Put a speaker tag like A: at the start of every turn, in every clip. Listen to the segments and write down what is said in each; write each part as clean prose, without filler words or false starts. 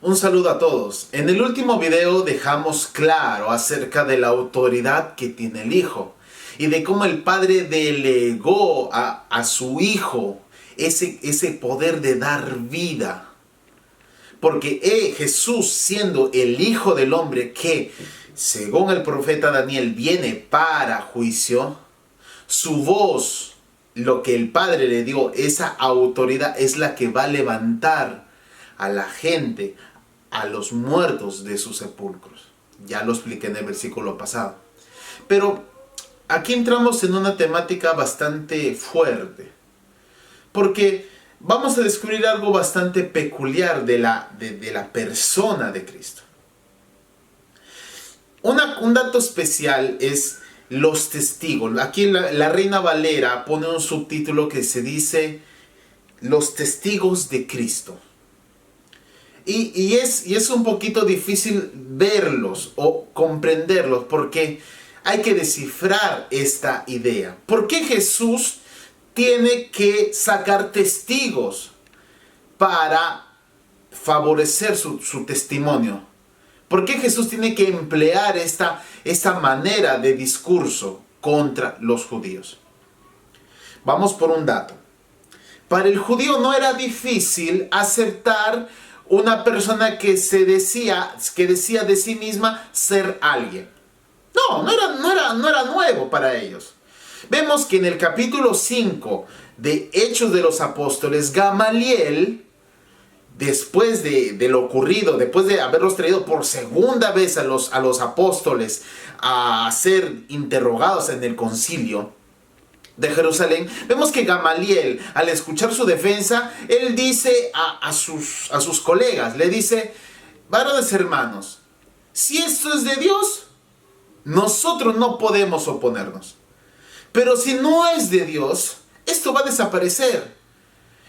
A: Un saludo a todos. En el último video dejamos claro acerca de la autoridad que tiene el Hijo y de cómo el Padre delegó a su Hijo ese poder de dar vida. Porque Jesús, siendo el Hijo del Hombre que, según el profeta Daniel, viene para juicio, su voz, lo que el Padre le dio, esa autoridad es la que va a levantar a la gente, a los muertos de sus sepulcros. Ya lo expliqué en el versículo pasado. Pero aquí entramos en una temática bastante fuerte, porque vamos a descubrir algo bastante peculiar de la persona de Cristo. Un dato especial es los testigos. Aquí la Reina Valera pone un subtítulo que se dice los testigos de Cristo. Y es un poquito difícil verlos o comprenderlos porque hay que descifrar esta idea. ¿Por qué Jesús tiene que sacar testigos para favorecer su testimonio? ¿Por qué Jesús tiene que emplear esta manera de discurso contra los judíos? Vamos por un dato. Para el judío no era difícil aceptar una persona que decía de sí misma ser alguien. No era nuevo para ellos. Vemos que en el capítulo 5 de Hechos de los Apóstoles, Gamaliel, después de lo ocurrido, después de haberlos traído por segunda vez a los apóstoles a ser interrogados en el concilio de Jerusalén, vemos que Gamaliel, al escuchar su defensa, él dice a sus colegas, le dice: varones hermanos, si esto es de Dios, nosotros no podemos oponernos. Pero si no es de Dios, esto va a desaparecer.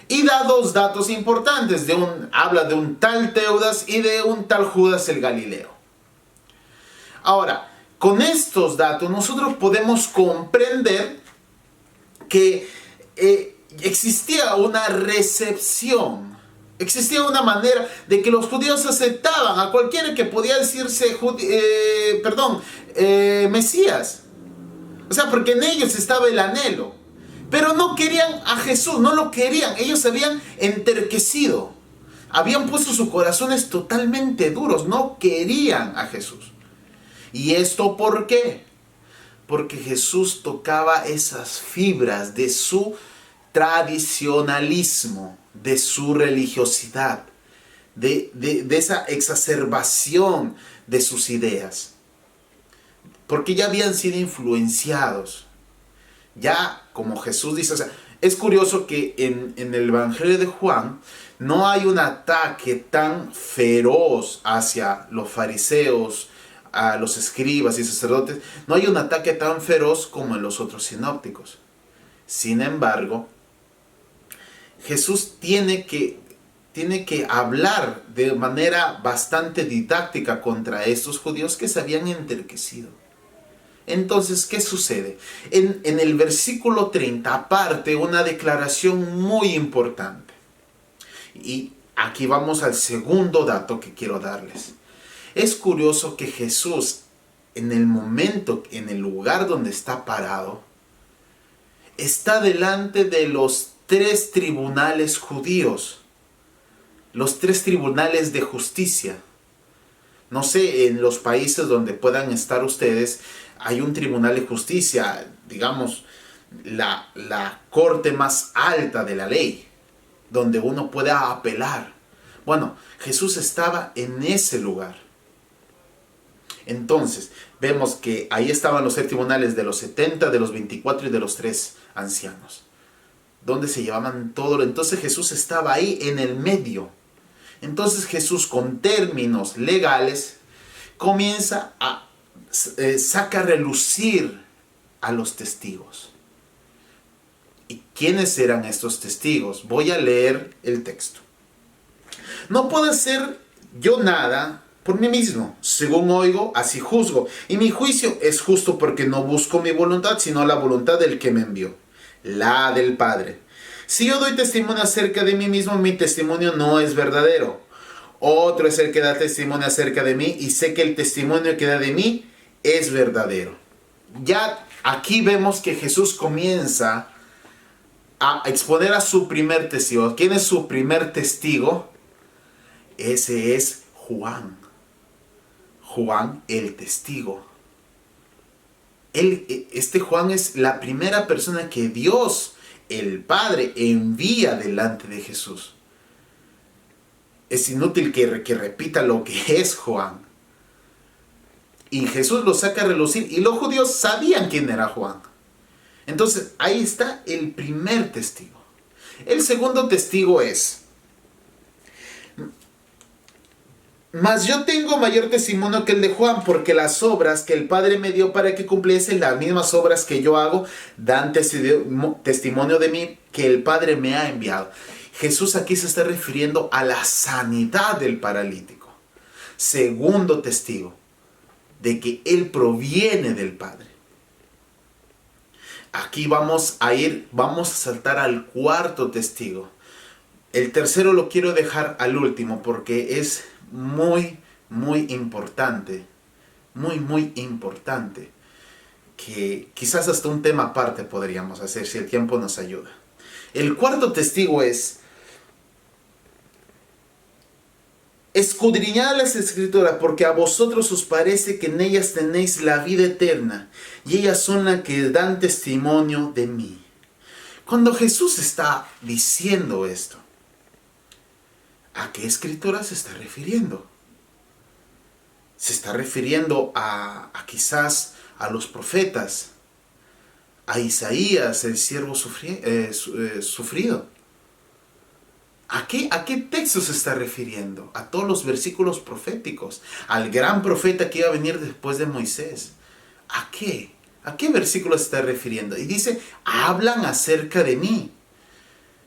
A: Y da dos datos importantes. Habla de un tal Teudas y de un tal Judas el Galileo. Ahora, con estos datos nosotros podemos comprender que existía una recepción. Existía una manera de que los judíos aceptaban a cualquiera que podía decirse Mesías. O sea, porque en ellos estaba el anhelo. Pero no querían a Jesús, no lo querían. Ellos habían enterquecido. Habían puesto sus corazones totalmente duros. No querían a Jesús. ¿Y esto por qué? Porque Jesús tocaba esas fibras de su tradicionalismo, de su religiosidad, de esa exacerbación de sus ideas. Porque ya habían sido influenciados. Ya, como Jesús dice, o sea, es curioso que en el Evangelio de Juan no hay un ataque tan feroz hacia los fariseos, a los escribas y sacerdotes. No hay un ataque tan feroz como en los otros sinópticos. Sin embargo, Jesús tiene que hablar de manera bastante didáctica contra estos judíos que se habían enterquecido. Entonces, ¿qué sucede? En el versículo 30 aparte una declaración muy importante. Y aquí vamos al segundo dato que quiero darles. Es curioso que Jesús, en el momento, en el lugar donde está parado, está delante de los 3 tribunales judíos. Los 3 tribunales de justicia. No sé, en los países donde puedan estar ustedes, hay un tribunal de justicia, digamos, la corte más alta de la ley, donde uno puede apelar. Bueno, Jesús estaba en ese lugar. Entonces, vemos que ahí estaban los 3 tribunales de los 70, de los 24 y de los 3 ancianos, donde se llevaban todo. Entonces Jesús estaba ahí en el medio. Entonces Jesús, con términos legales, comienza a saca a relucir a los testigos. ¿Y quiénes eran estos testigos? Voy a leer el texto. No puedo hacer yo nada por mí mismo. Según oigo, así juzgo. Y mi juicio es justo porque no busco mi voluntad, sino la voluntad del que me envió, la del Padre. Si yo doy testimonio acerca de mí mismo, mi testimonio no es verdadero. Otro es el que da testimonio acerca de mí y sé que el testimonio que da de mí es verdadero. Ya aquí vemos que Jesús comienza a exponer a su primer testigo. ¿Quién es su primer testigo? Ese es Juan. Juan el testigo. Este Juan es la primera persona que Dios, el Padre, envía delante de Jesús. Es inútil que repita lo que es Juan. Y Jesús lo saca a relucir. Y los judíos sabían quién era Juan. Entonces, ahí está el primer testigo. El segundo testigo es: mas yo tengo mayor testimonio que el de Juan, porque las obras que el Padre me dio para que cumpliese, las mismas obras que yo hago, dan testimonio de mí, que el Padre me ha enviado. Jesús aquí se está refiriendo a la sanidad del paralítico. Segundo testigo de que Él proviene del Padre. Aquí vamos a saltar al cuarto testigo. El tercero lo quiero dejar al último porque es muy, muy importante. Muy, muy importante. Que quizás hasta un tema aparte podríamos hacer si el tiempo nos ayuda. El cuarto testigo es: escudriñad las Escrituras, porque a vosotros os parece que en ellas tenéis la vida eterna, y ellas son las que dan testimonio de mí. Cuando Jesús está diciendo esto, ¿a qué Escritura se está refiriendo? Se está refiriendo a quizás a los profetas, a Isaías, el siervo sufrido. ¿A qué texto se está refiriendo? A todos los versículos proféticos, al gran profeta que iba a venir después de Moisés. ¿A qué? ¿A qué versículo se está refiriendo? Y dice, hablan acerca de mí.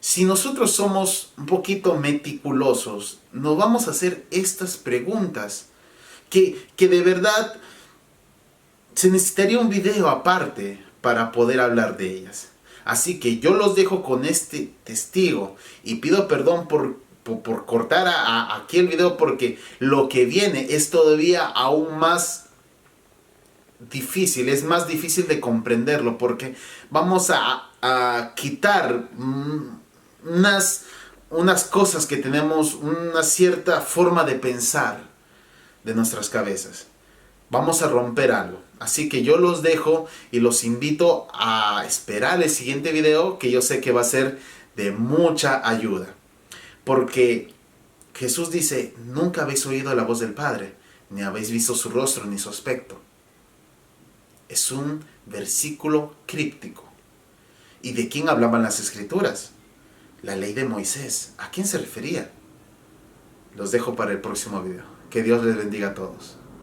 A: Si nosotros somos un poquito meticulosos, nos vamos a hacer estas preguntas, que de verdad se necesitaría un video aparte para poder hablar de ellas. Así que yo los dejo con este testigo y pido perdón por cortar aquí el video, porque lo que viene es todavía aún más difícil, es más difícil de comprenderlo, porque vamos a quitar unas cosas que tenemos, una cierta forma de pensar de nuestras cabezas. Vamos a romper algo. Así que yo los dejo y los invito a esperar el siguiente video, que yo sé que va a ser de mucha ayuda. Porque Jesús dice, nunca habéis oído la voz del Padre, ni habéis visto su rostro ni su aspecto. Es un versículo críptico. ¿Y de quién hablaban las Escrituras? La ley de Moisés. ¿A quién se refería? Los dejo para el próximo video. Que Dios les bendiga a todos.